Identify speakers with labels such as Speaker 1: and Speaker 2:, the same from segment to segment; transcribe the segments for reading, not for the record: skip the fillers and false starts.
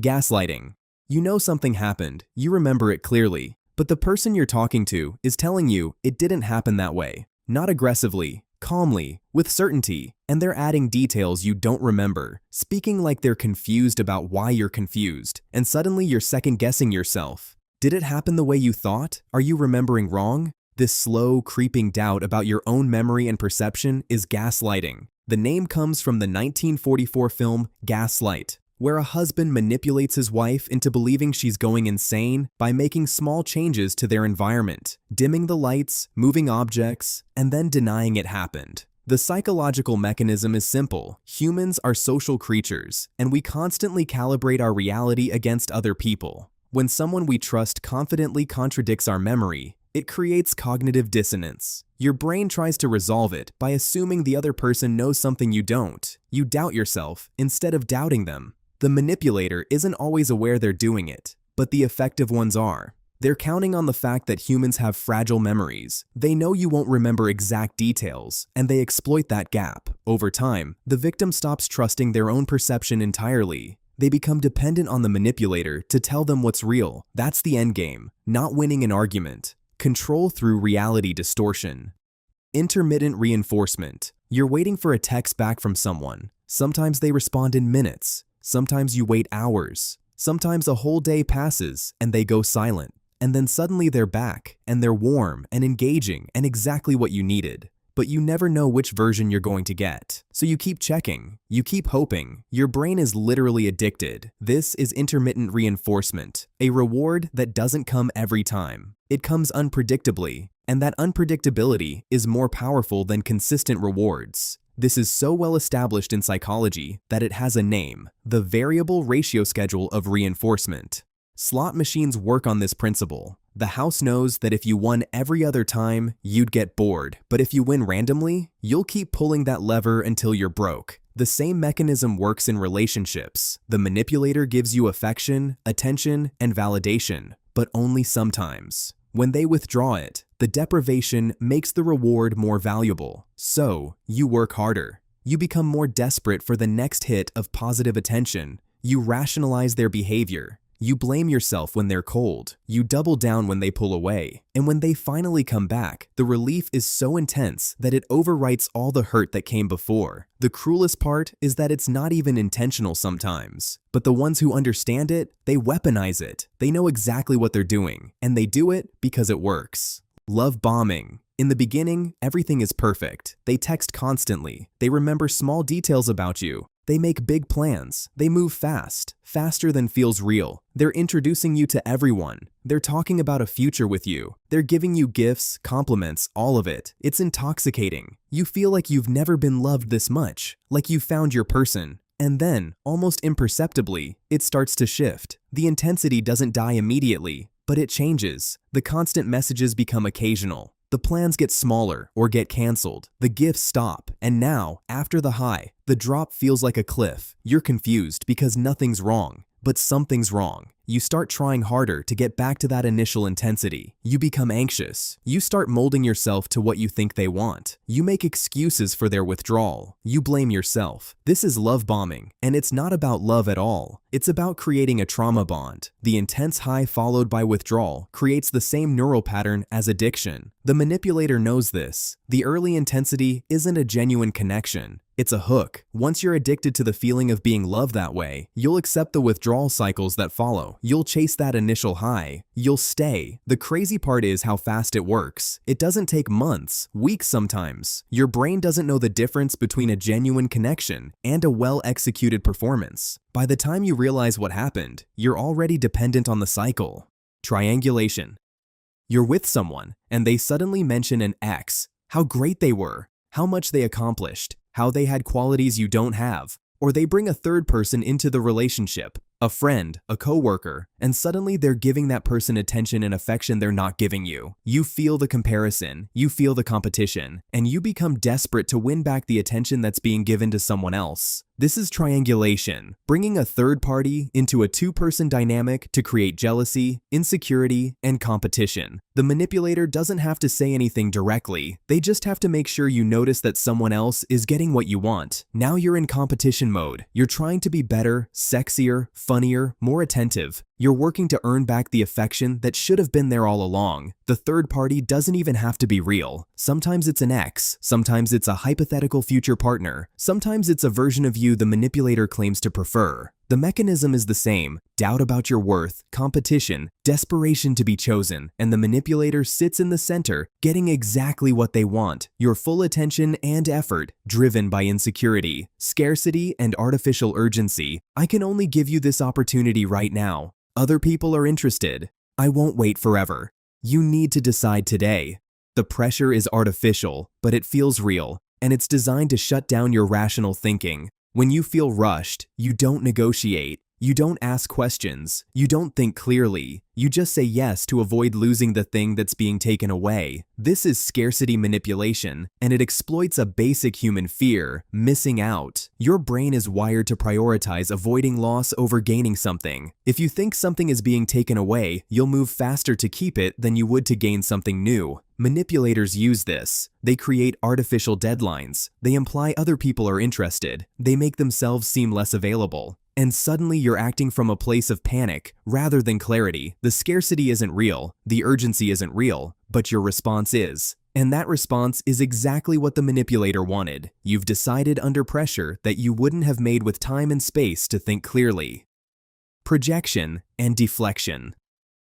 Speaker 1: Gaslighting. You know something happened, you remember it clearly, but the person you're talking to is telling you it didn't happen that way. Not aggressively, calmly, with certainty, and they're adding details you don't remember, speaking like they're confused about why you're confused, and suddenly you're second-guessing yourself. Did it happen the way you thought? Are you remembering wrong? This slow, creeping doubt about your own memory and perception is gaslighting. The name comes from the 1944 film Gaslight, where a husband manipulates his wife into believing she's going insane by making small changes to their environment, dimming the lights, moving objects, and then denying it happened. The psychological mechanism is simple. Humans are social creatures, and we constantly calibrate our reality against other people. When someone we trust confidently contradicts our memory, it creates cognitive dissonance. Your brain tries to resolve it by assuming the other person knows something you don't. You doubt yourself instead of doubting them. The manipulator isn't always aware they're doing it, but the effective ones are. They're counting on the fact that humans have fragile memories. They know you won't remember exact details, and they exploit that gap. Over time, the victim stops trusting their own perception entirely. They become dependent on the manipulator to tell them what's real. That's the endgame, not winning an argument. Control through reality distortion. Intermittent reinforcement. You're waiting for a text back from someone. Sometimes they respond in minutes. Sometimes you wait hours. Sometimes a whole day passes and they go silent. And then suddenly they're back, and they're warm and engaging and exactly what you needed. But you never know which version you're going to get. So you keep checking, you keep hoping. Your brain is literally addicted. This is intermittent reinforcement, a reward that doesn't come every time. It comes unpredictably, and that unpredictability is more powerful than consistent rewards. This is so well established in psychology that it has a name: the variable ratio schedule of reinforcement. Slot machines work on this principle. The house knows that if you won every other time, you'd get bored, but if you win randomly, you'll keep pulling that lever until you're broke. The same mechanism works in relationships. The manipulator gives you affection, attention, and validation, but only sometimes. When they withdraw it, the deprivation makes the reward more valuable. So, you work harder. You become more desperate for the next hit of positive attention. You rationalize their behavior. You blame yourself when they're cold. You double down when they pull away. And when they finally come back, the relief is so intense that it overwrites all the hurt that came before. The cruelest part is that it's not even intentional sometimes. But the ones who understand it, they weaponize it. They know exactly what they're doing, and they do it because it works. Love bombing. In the beginning, everything is perfect. They text constantly. They remember small details about you. They make big plans. They move fast, faster than feels real. They're introducing you to everyone. They're talking about a future with you. They're giving you gifts, compliments, all of it. It's intoxicating. You feel like you've never been loved this much, like you found your person. And then, almost imperceptibly, it starts to shift. The intensity doesn't die immediately, but it changes. The constant messages become occasional. The plans get smaller or get canceled. The gifts stop. And now, after the high, the drop feels like a cliff. You're confused because nothing's wrong, but something's wrong. You start trying harder to get back to that initial intensity. You become anxious. You start molding yourself to what you think they want. You make excuses for their withdrawal. You blame yourself. This is love bombing, and it's not about love at all. It's about creating a trauma bond. The intense high followed by withdrawal creates the same neural pattern as addiction. The manipulator knows this. The early intensity isn't a genuine connection. It's a hook. Once you're addicted to the feeling of being loved that way, you'll accept the withdrawal cycles that follow. You'll chase that initial high. You'll stay. The crazy part is how fast it works. It doesn't take months, weeks sometimes. Your brain doesn't know the difference between a genuine connection and a well-executed performance. By the time you realize what happened, you're already dependent on the cycle. Triangulation. You're with someone, and they suddenly mention an ex, how great they were, how much they accomplished, how they had qualities you don't have, or they bring a third person into the relationship, a friend, a coworker, and suddenly they're giving that person attention and affection they're not giving you. You feel the comparison, you feel the competition, and you become desperate to win back the attention that's being given to someone else. This is triangulation, bringing a third party into a two-person dynamic to create jealousy, insecurity, and competition. The manipulator doesn't have to say anything directly, they just have to make sure you notice that someone else is getting what you want. Now you're in competition mode. You're trying to be better, sexier, funnier, more attentive. You're working to earn back the affection that should have been there all along. The third party doesn't even have to be real. Sometimes it's an ex, sometimes it's a hypothetical future partner, sometimes it's a version of you the manipulator claims to prefer. The mechanism is the same: doubt about your worth, competition, desperation to be chosen, and the manipulator sits in the center, getting exactly what they want: your full attention and effort, driven by insecurity, scarcity, and artificial urgency. I can only give you this opportunity right now. Other people are interested. I won't wait forever. You need to decide today. The pressure is artificial, but it feels real, and it's designed to shut down your rational thinking. When you feel rushed, you don't negotiate, you don't ask questions, you don't think clearly, you just say yes to avoid losing the thing that's being taken away. This is scarcity manipulation, and it exploits a basic human fear: missing out. Your brain is wired to prioritize avoiding loss over gaining something. If you think something is being taken away, you'll move faster to keep it than you would to gain something new. Manipulators use this. They create artificial deadlines. They imply other people are interested. They make themselves seem less available. And suddenly you're acting from a place of panic rather than clarity. The scarcity isn't real, the urgency isn't real, but your response is. And that response is exactly what the manipulator wanted. You've decided under pressure that you wouldn't have made with time and space to think clearly. Projection and deflection.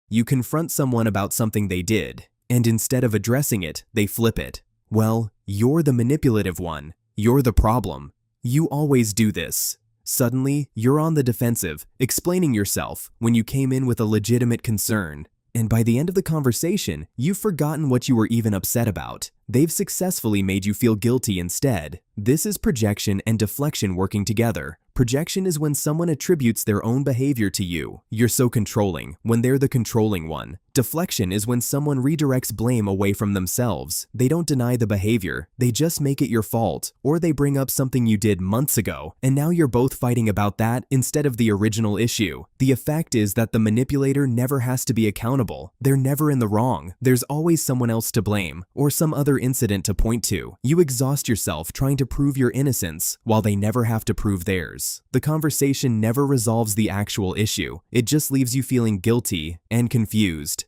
Speaker 1: You confront someone about something they did, and instead of addressing it, they flip it. Well, you're the manipulative one. You're the problem. You always do this. Suddenly, you're on the defensive, explaining yourself when you came in with a legitimate concern. And by the end of the conversation, you've forgotten what you were even upset about. They've successfully made you feel guilty instead. This is projection and deflection working together. Projection is when someone attributes their own behavior to you. You're so controlling, when they're the controlling one. Deflection is when someone redirects blame away from themselves. They don't deny the behavior, they just make it your fault, or they bring up something you did months ago, and now you're both fighting about that instead of the original issue. The effect is that the manipulator never has to be accountable. They're never in the wrong. There's always someone else to blame, or some other incident to point to. You exhaust yourself trying to prove your innocence, while they never have to prove theirs. The conversation never resolves the actual issue. It just leaves you feeling guilty and confused.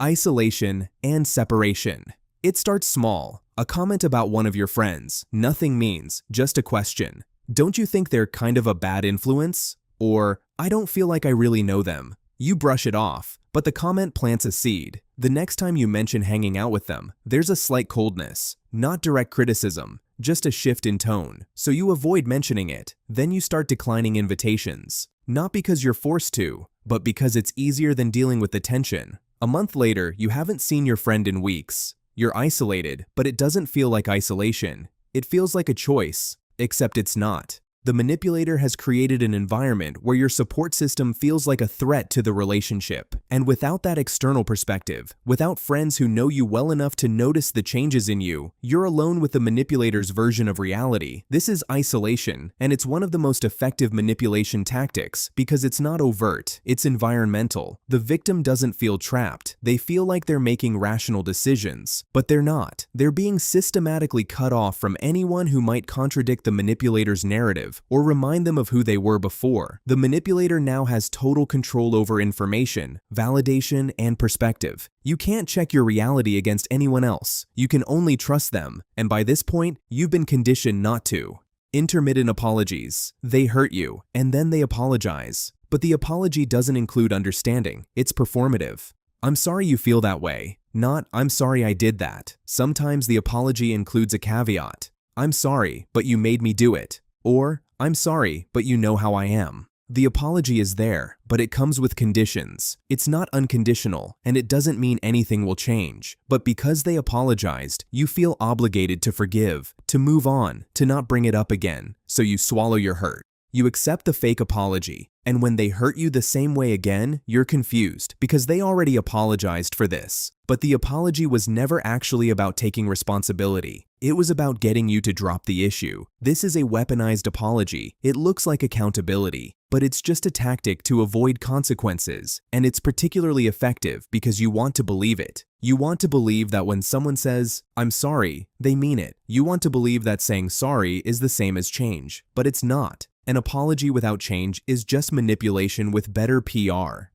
Speaker 1: Isolation and separation. It starts small. A comment about one of your friends. Nothing means, just a question. Don't you think they're kind of a bad influence? Or, I don't feel like I really know them. You brush it off, but the comment plants a seed. The next time you mention hanging out with them, there's a slight coldness. Not direct criticism, just a shift in tone. So you avoid mentioning it. Then you start declining invitations. Not because you're forced to, but because it's easier than dealing with the tension. A month later, you haven't seen your friend in weeks. You're isolated, but it doesn't feel like isolation. It feels like a choice, except it's not. The manipulator has created an environment where your support system feels like a threat to the relationship. And without that external perspective, without friends who know you well enough to notice the changes in you, you're alone with the manipulator's version of reality. This is isolation, and it's one of the most effective manipulation tactics because it's not overt, it's environmental. The victim doesn't feel trapped. They feel like they're making rational decisions, but they're not. They're being systematically cut off from anyone who might contradict the manipulator's narrative or remind them of who they were before. The manipulator now has total control over information, validation, and perspective. You can't check your reality against anyone else. You can only trust them, and by this point, you've been conditioned not to. Intermittent apologies. They hurt you, and then they apologize. But the apology doesn't include understanding. It's performative. I'm sorry you feel that way. Not, I'm sorry I did that. Sometimes the apology includes a caveat. I'm sorry, but you made me do it. Or, I'm sorry, but you know how I am. The apology is there, but it comes with conditions. It's not unconditional, and it doesn't mean anything will change. But because they apologized, you feel obligated to forgive, to move on, to not bring it up again. So you swallow your hurt. You accept the fake apology, and when they hurt you the same way again, you're confused because they already apologized for this. But the apology was never actually about taking responsibility. It was about getting you to drop the issue. This is a weaponized apology. It looks like accountability, but it's just a tactic to avoid consequences, and it's particularly effective because you want to believe it. You want to believe that when someone says, "I'm sorry," they mean it. You want to believe that saying sorry is the same as change, but it's not. An apology without change is just manipulation with better PR.